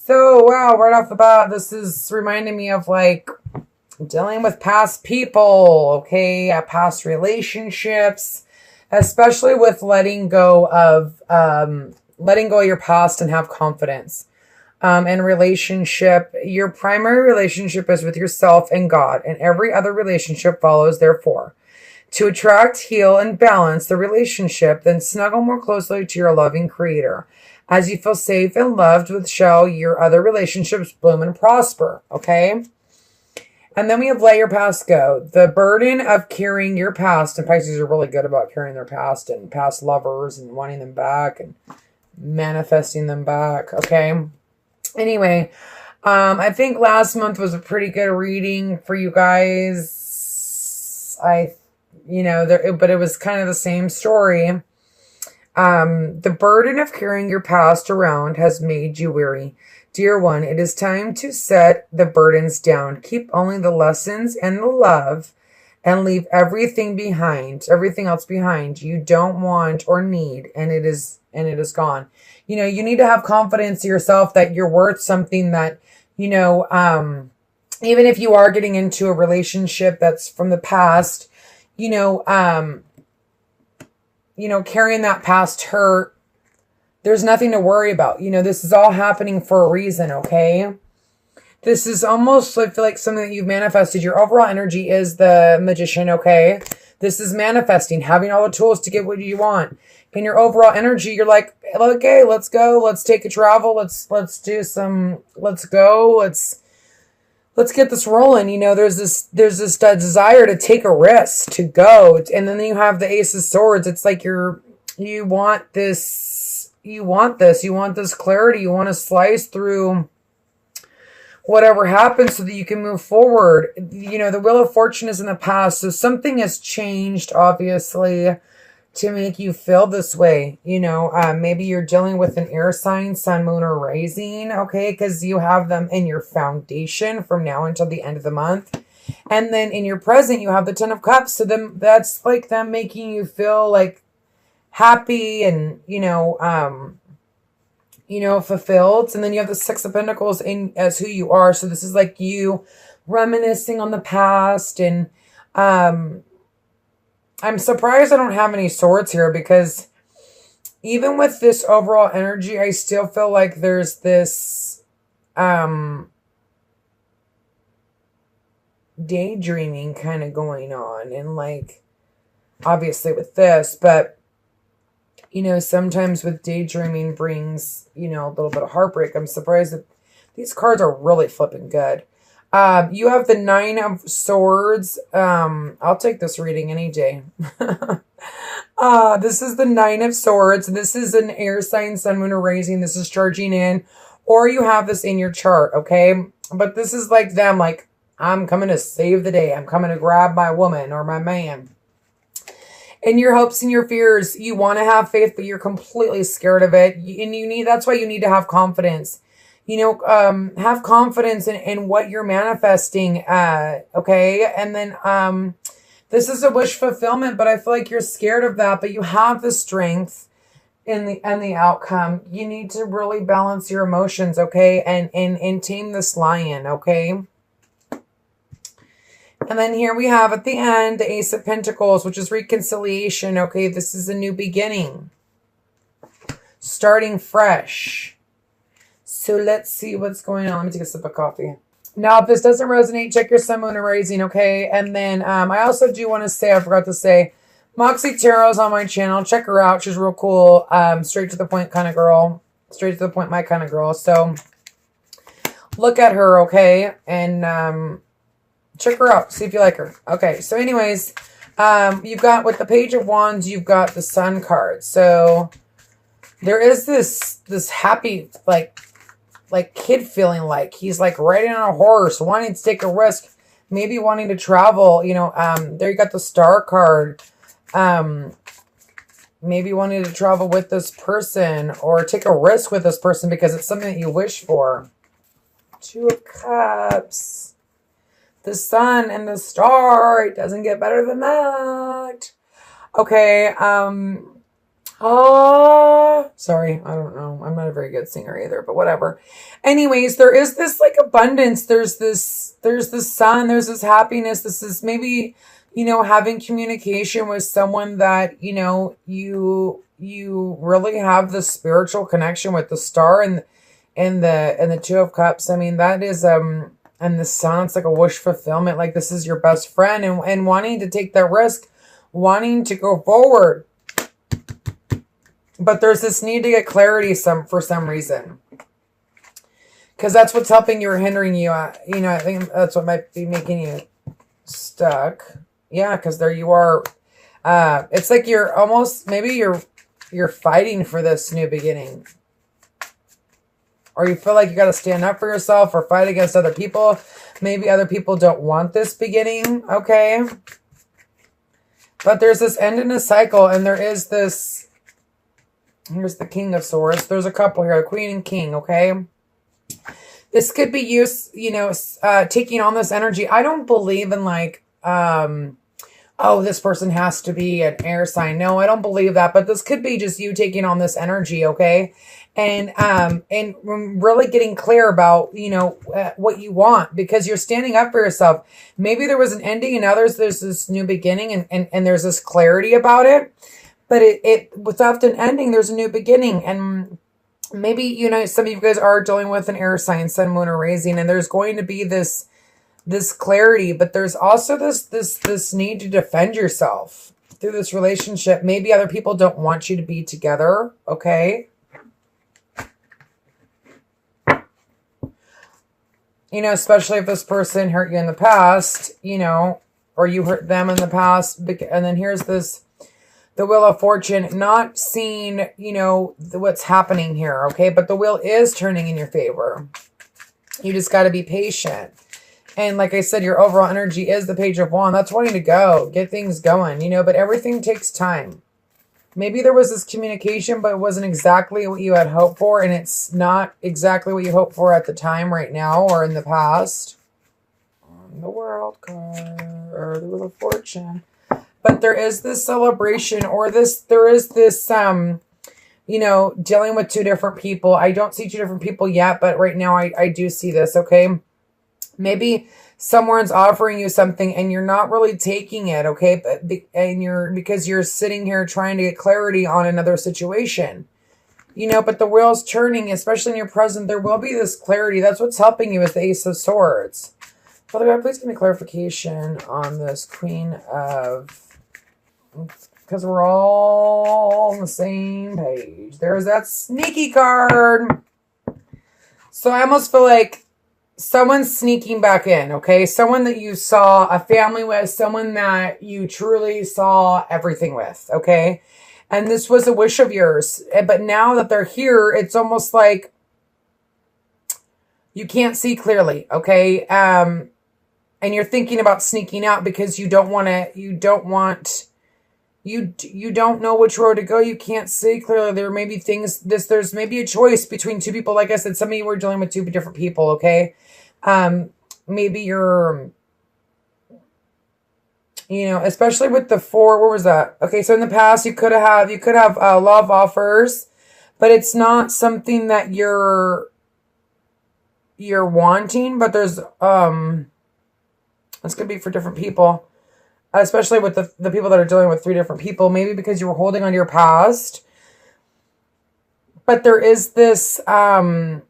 So, wow, right off the bat, this is reminding me of like dealing with past people, okay, past relationships, especially with letting go of your past and have confidence. In relationship, your primary relationship is with yourself and God, and every other relationship follows therefore. To attract, heal, and balance the relationship, then snuggle more closely to your loving creator. As you feel safe and loved with shall your other relationships bloom and prosper, okay? And then we have let your past go. The burden of carrying your past, and Pisces are really good about carrying their past and past lovers and wanting them back and manifesting them back, okay? Anyway, I think last month was a pretty good reading for you guys. But it was kind of the same story. The burden of carrying your past around has made you weary. Dear one, it is time to set the burdens down. Keep only the lessons and the love and leave everything else behind you don't want or need, and it is gone. You need to have confidence in yourself that you're worth something, that, even if you are getting into a relationship that's from the past, carrying that past hurt, there's nothing to worry about. This is all happening for a reason, okay? This is almost, I feel like, something that you've manifested. Your overall energy is the Magician, okay? This is manifesting, having all the tools to get what you want. In your overall energy, you're like, okay, let's go. Let's take a travel. Let's go. Let's get this rolling. There's this desire to take a risk, to go. And then you have the Ace of Swords. It's like you want this clarity. You want to slice through whatever happens so that you can move forward. The Wheel of Fortune is in the past. So something has changed, obviously, to make you feel this way. Maybe you're dealing with an air sign, sun, moon, or rising, okay? Because you have them in your foundation from now until the end of the month. And then in your present, you have the Ten of Cups. So then that's like them making you feel like happy and, fulfilled. And then you have the Six of Pentacles in as who you are. So this is like you reminiscing on the past. And I'm surprised I don't have any swords here, because even with this overall energy, I still feel like there's this daydreaming kind of going on. And like, obviously with this, but sometimes with daydreaming brings, a little bit of heartbreak. I'm surprised that these cards are really flipping good. You have the Nine of Swords. I'll take this reading any day. This is the Nine of Swords. This is an air sign, sun, moon, or rising. This is charging in, or you have this in your chart, okay? But this is like them, like, I'm coming to save the day. I'm coming to grab my woman or my man. In your hopes and your fears, you want to have faith, but you're completely scared of it. And that's why you need to have confidence. Have confidence in what you're manifesting, okay? And then this is a wish fulfillment, but I feel like you're scared of that, but you have the strength in the outcome. You need to really balance your emotions, okay? And tame this lion, okay? And then here we have at the end, the Ace of Pentacles, which is reconciliation, okay? This is a new beginning. Starting fresh. So let's see what's going on. Let me take a sip of coffee. Now, if this doesn't resonate, check your sun, moon, and rising, okay? And then I also do want to say, I forgot to say, Moxie Tarot's on my channel. Check her out. She's real cool. Straight to the point kind of girl. Straight to the point, my kind of girl. So look at her, okay? And check her out. See if you like her. Okay, so anyways, you've got, with the Page of Wands, you've got the Sun card. So there is this happy, like kid feeling, like he's like riding on a horse, wanting to take a risk, maybe wanting to travel, there you got the Star card. Maybe wanting to travel with this person or take a risk with this person because it's something that you wish for. Two of Cups. The Sun and the Star. It doesn't get better than that. Okay, Sorry, I don't know. I'm not a very good singer either, but whatever. Anyways, there is this like abundance. There's this sun, there's this happiness. This is maybe, having communication with someone that, you really have the spiritual connection with the star and the Two of Cups. I mean, that is and the sun, it's like a wish fulfillment. Like this is your best friend and wanting to take that risk, wanting to go forward. But there's this need to get clarity for some reason. Because that's what's helping you or hindering you. I think that's what might be making you stuck. Yeah, because there you are. It's like you're almost, maybe you're fighting for this new beginning. Or you feel like you got to stand up for yourself or fight against other people. Maybe other people don't want this beginning. Okay. But there's this end in a cycle, and there is this. Here's the King of Swords. There's a couple here, a Queen and King, okay? This could be you, taking on this energy. I don't believe in like, this person has to be an air sign. No, I don't believe that. But this could be just you taking on this energy, okay? And really getting clear about, what you want, because you're standing up for yourself. Maybe there was an ending and now there's this new beginning and there's this clarity about it. But without an ending, there's a new beginning. And maybe, some of you guys are dealing with an air sign, sun, moon, or rising, and there's going to be this clarity, but there's also this need to defend yourself through this relationship. Maybe other people don't want you to be together, okay? Especially if this person hurt you in the past, or you hurt them in the past. And then here's the Wheel of Fortune, not seeing, what's happening here, okay? But the wheel is turning in your favor. You just got to be patient. And like I said, your overall energy is the Page of Wands. That's wanting to go, get things going, but everything takes time. Maybe there was this communication, but it wasn't exactly what you had hoped for, and it's not exactly what you hoped for at the time right now or in the past. On the World card, or the Wheel of Fortune. But there is this celebration, or there is this, dealing with two different people. I don't see two different people yet, but right now I do see this, okay? Maybe someone's offering you something and you're not really taking it, okay? Because you're sitting here trying to get clarity on another situation. But the wheel's turning, especially in your present, there will be this clarity. That's what's helping you with the Ace of Swords. Father God, please give me clarification on this Queen of... Because we're all on the same page. There's that sneaky card. So I almost feel like someone's sneaking back in, okay? Someone that you saw a family with, someone that you truly saw everything with, okay? And this was a wish of yours. But now that they're here, it's almost like you can't see clearly, okay? And you're thinking about sneaking out because you don't know which road to go. You can't see clearly. There may be there's maybe a choice between two people. Like I said, some of you are dealing with two different people, okay? Maybe you're, especially with the 4, what was that? Okay, so in the past, you could have love offers, but it's not something that you're wanting, but there's, this could be for different people. Especially with the people that are dealing with 3 different people, maybe because you were holding on to your past. But there is this, some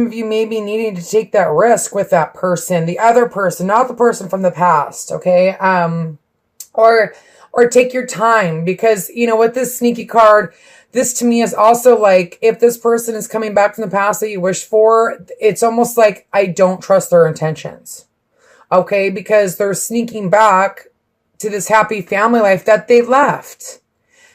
of you may be needing to take that risk with that person, the other person, not the person from the past, okay? Or take your time, because, with this sneaky card, this to me is also like, if this person is coming back from the past that you wish for, it's almost like, I don't trust their intentions. Okay, because they're sneaking back to this happy family life that they left.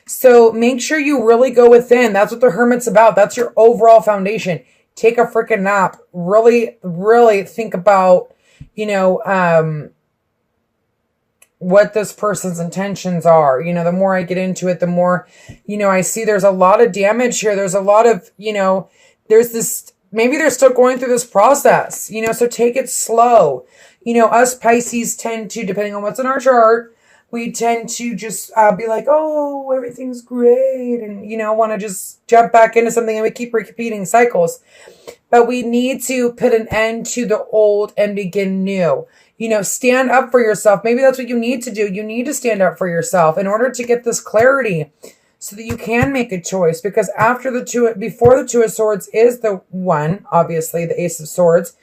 So make sure you really go within. That's what the Hermit's about. That's your overall foundation. Take a freaking nap. Really, really think about, what this person's intentions are. The more I get into it, the more, I see there's a lot of damage here. There's a lot of, there's this, maybe they're still going through this process, so take it slow. Us Pisces tend to, depending on what's in our chart, we tend to just be like, oh, everything's great. And, want to just jump back into something, and we keep repeating cycles. But we need to put an end to the old and begin new. Stand up for yourself. Maybe that's what you need to do. You need to stand up for yourself in order to get this clarity so that you can make a choice. Because before the Two of Swords is the one, obviously, the Ace of Swords.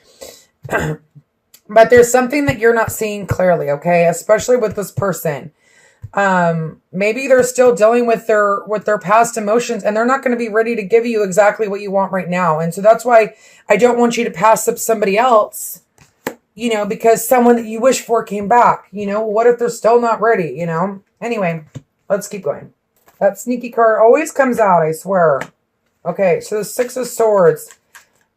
But there's something that you're not seeing clearly, okay? Especially with this person. Maybe they're still dealing with their past emotions, and they're not going to be ready to give you exactly what you want right now. And so that's why I don't want you to pass up somebody else, because someone that you wish for came back. What if they're still not ready, Anyway, let's keep going. That sneaky card always comes out, I swear. Okay, so the Six of Swords.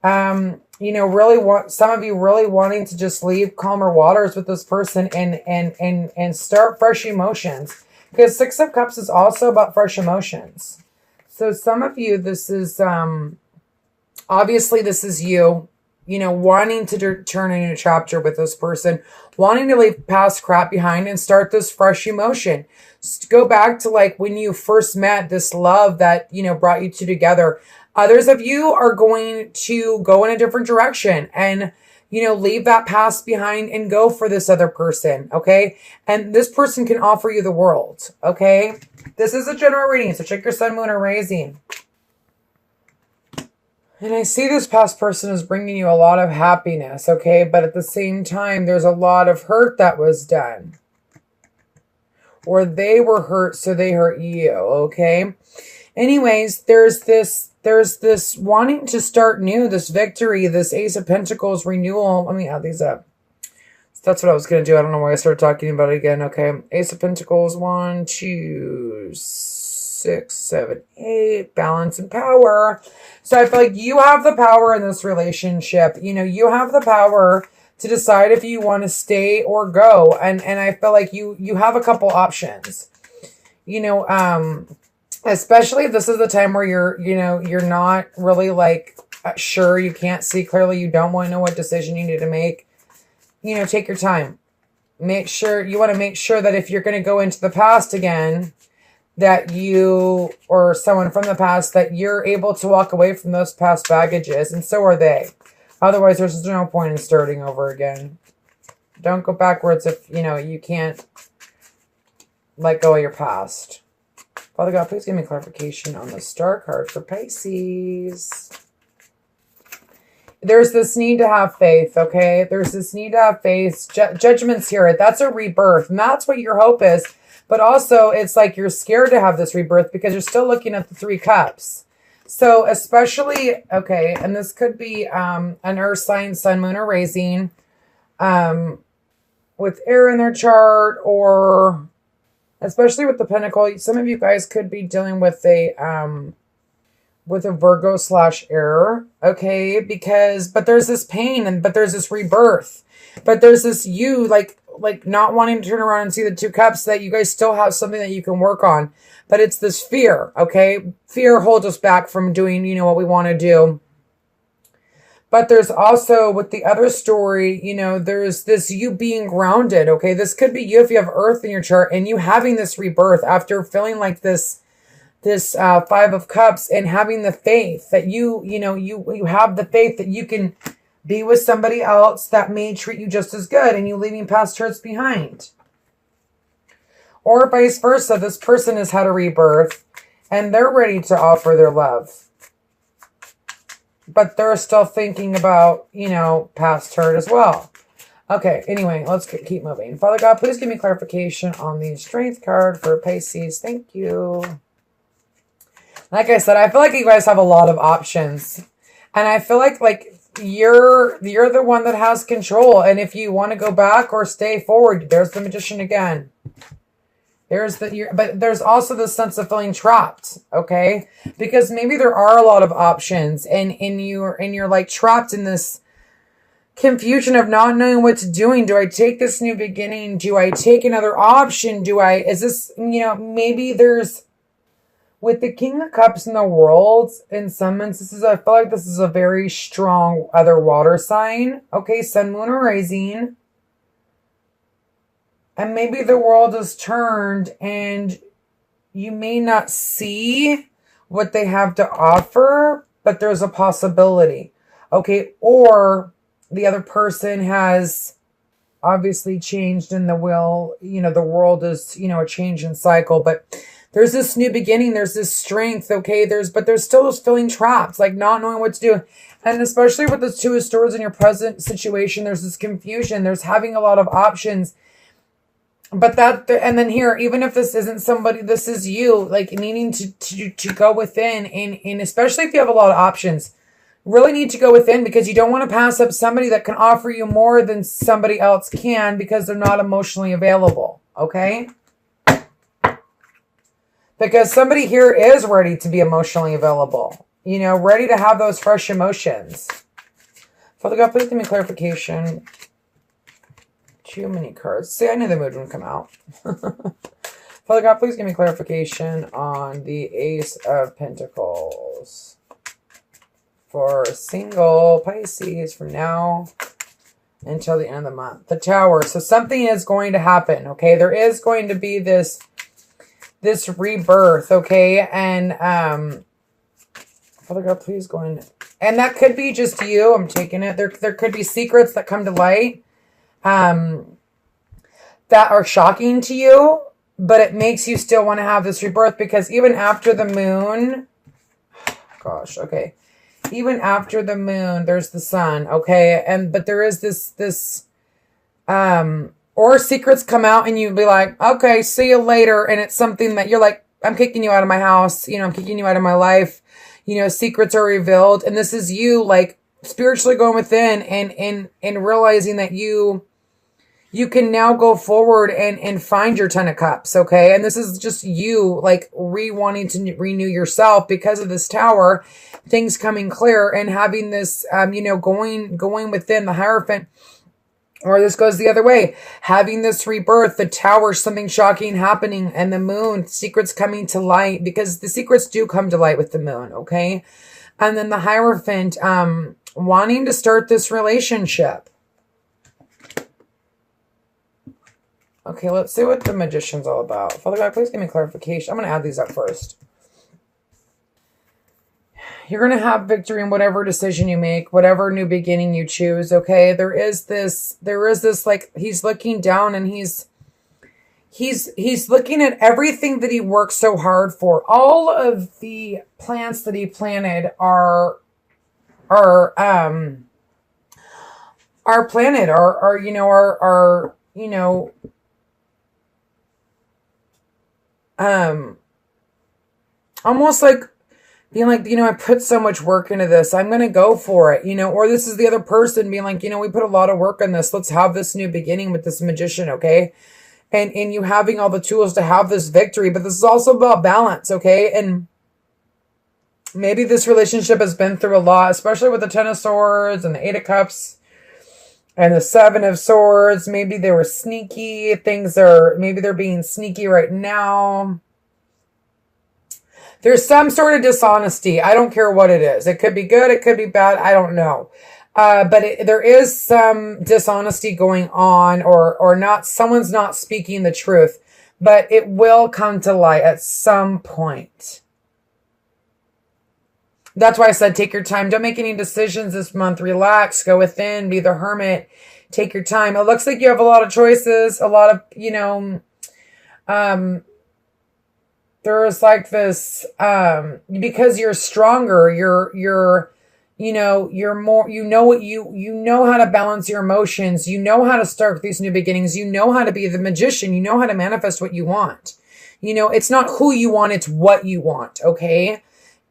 Some of you really wanting to just leave calmer waters with this person and start fresh emotions. Because Six of Cups is also about fresh emotions. So some of you, this is, obviously this is you, wanting to turn a new chapter with this person, wanting to leave past crap behind and start this fresh emotion. Just go back to like when you first met, this love that, brought you two together. Others of you are going to go in a different direction and, leave that past behind and go for this other person, okay? And this person can offer you the world, okay? This is a general reading, so check your sun, moon, or rising. And I see this past person is bringing you a lot of happiness, okay? But at the same time, there's a lot of hurt that was done. Or they were hurt, so they hurt you, okay? Anyways, there's this wanting to start new, this victory, this Ace of Pentacles renewal. Let me add these up. That's what I was going to do. I don't know why I started talking about it again. Okay. Ace of Pentacles, 1, 2, 6, 7, 8. Balance and power. So I feel like you have the power in this relationship. You have the power to decide if you want to stay or go. And I feel like you have a couple options. Especially if this is the time where you're not really like sure, you can't see clearly, you don't want to know what decision you need to make. Take your time. You want to make sure that if you're going to go into the past again, that you or someone from the past, that you're able to walk away from those past baggages, and so are they. Otherwise, there's no point in starting over again. Don't go backwards if, you can't let go of your past. Father God, please give me clarification on the Star card for Pisces. There's this need to have faith, okay? There's this need to have faith. Judgment's here. That's a rebirth. And that's what your hope is. But also, it's like you're scared to have this rebirth because you're still looking at the Three Cups. So especially, okay, and this could be an earth sign, sun, moon, or rising, with air in their chart, or especially with the Pentacle. Some of you guys could be dealing with a Virgo / air, okay? But there's this pain, but there's this rebirth, but there's this you like not wanting to turn around and see the Two Cups, that you guys still have something that you can work on. But it's this fear, okay? Fear holds us back from doing, what we want to do. But there's also, with the other story, there's this you being grounded, okay? This could be you if you have Earth in your chart and you having this rebirth after feeling like this Five of Cups, and having the faith that you have the faith that you can be with somebody else that may treat you just as good, and you leaving past hurts behind. Or vice versa, this person has had a rebirth and they're ready to offer their love, but they're still thinking about, past hurt as well. Okay, anyway, let's keep moving. Father God, please give me clarification on the Strength card for Pisces. Thank you. Like I said, I feel like you guys have a lot of options. And I feel like you're the one that has control. And if you want to go back or stay forward, there's the Magician again. But there's also this sense of feeling trapped, okay? Because maybe there are a lot of options, and you're like trapped in this confusion of not knowing what to do. Do I take this new beginning? Do I take another option? Is this, maybe there's, with the King of Cups in the world, in some instances, I feel like this is a very strong other water sign. Okay, sun, moon, or rising. And maybe the world has turned and you may not see what they have to offer, but there's a possibility. Okay, or the other person has obviously changed in the will. The world is, a change in cycle, but there's this new beginning. There's this strength. Okay, but there's still those feeling trapped, like not knowing what to do. And especially with the Two of Swords in your present situation, there's this confusion. There's having a lot of options. But and then here, even if this isn't somebody, this is you, like needing to go within, and especially if you have a lot of options, really need to go within, because you don't want to pass up somebody that can offer you more than somebody else can, because they're not emotionally available. Okay? Because somebody here is ready to be emotionally available, ready to have those fresh emotions. Father God, please give me clarification. Too many cards. See, I knew the mood would come out. Father God, please give me clarification on the Ace of Pentacles for single Pisces from now until the end of the month. The Tower. So something is going to happen, okay? There is going to be this rebirth, okay? And Father God, please go in. And that could be just you. I'm taking it. There could be secrets that come to light that are shocking to you, but it makes you still want to have this rebirth, because even after the moon, gosh, okay, even after the moon, there's the sun, okay, but there is this or secrets come out and you'd be like, okay, see you later, and it's something that you're like, I'm kicking you out of my house, I'm kicking you out of my life, secrets are revealed, and this is you like spiritually going within and realizing that you can now go forward and find your 10 of Cups, okay? And this is just you, like, wanting to renew yourself because of this Tower, things coming clear, and having this, going within the Hierophant, or this goes the other way, having this rebirth, the Tower, something shocking happening, and the Moon, secrets coming to light, because the secrets do come to light with the Moon, okay? And then the Hierophant, wanting to start this relationship. Okay, let's see what the Magician's all about. Father God, please give me clarification. I'm going to add these up first. You're going to have victory in whatever decision you make, whatever new beginning you choose, okay? There is this, like, he's looking down and he's looking at everything that he worked so hard for. All of the plants that he planted are planted, almost like being like, I put so much work into this, I'm going to go for it, or this is the other person being like, we put a lot of work on this. Let's have this new beginning with this Magician. Okay. And you having all the tools to have this victory, but this is also about balance. Okay. And maybe this relationship has been through a lot, especially with the 10 of Swords and the 8 of Cups and the 7 of Swords. Maybe they were sneaky. Maybe they're being sneaky right now. There's some sort of dishonesty. I don't care what it is. It could be good. It could be bad. I don't know. But there is some dishonesty going on, or not. Someone's not speaking the truth, but it will come to light at some point. That's why I said take your time. Don't make any decisions this month. Relax. Go within. Be the hermit. Take your time. It looks like you have a lot of choices. A lot of, there's like this, because you're stronger, you're more, you know how to balance your emotions. You know how to start these new beginnings. You know how to be the magician. You know how to manifest what you want. It's not who you want. It's what you want. Okay.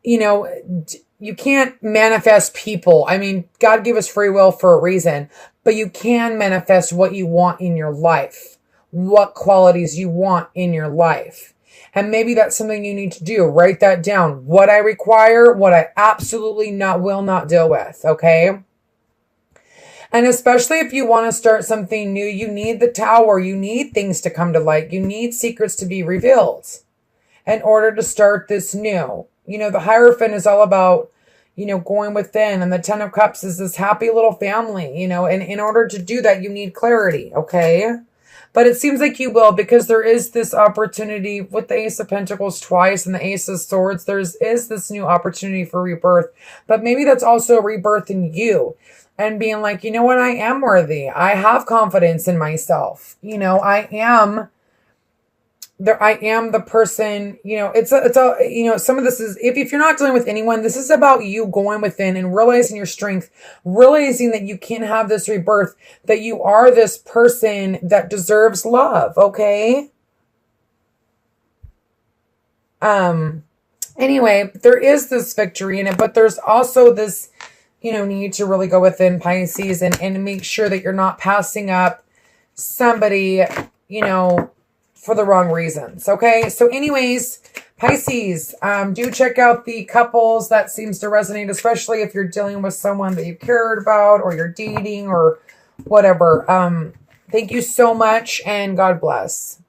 You can't manifest people. I mean, God gave us free will for a reason, but you can manifest what you want in your life, what qualities you want in your life. And maybe that's something you need to do. Write that down. What I require, what I absolutely will not deal with. Okay. And especially if you want to start something new, you need the Tower. You need things to come to light. You need secrets to be revealed in order to start this new. The Hierophant is all about, going within, and the 10 of Cups is this happy little family, and in order to do that, you need clarity. Okay. But it seems like you will, because there is this opportunity with the Ace of Pentacles twice and the Ace of Swords. Is this new opportunity for rebirth. But maybe that's also a rebirth in you. And being like, you know what? I am worthy. I have confidence in myself. You know, I am the person, you know, it's a, you know, some of this is, if you're not dealing with anyone, this is about you going within and realizing your strength, realizing that you can have this rebirth, that you are this person that deserves love. Okay. Anyway, there is this victory in it, but there's also this, you know, need to really go within, Pisces, and make sure that you're not passing up somebody, you know, for the wrong reasons. Okay. So anyways, Pisces, do check out the couples that seems to resonate, especially if you're dealing with someone that you cared about or you're dating or whatever. Thank you so much and God bless.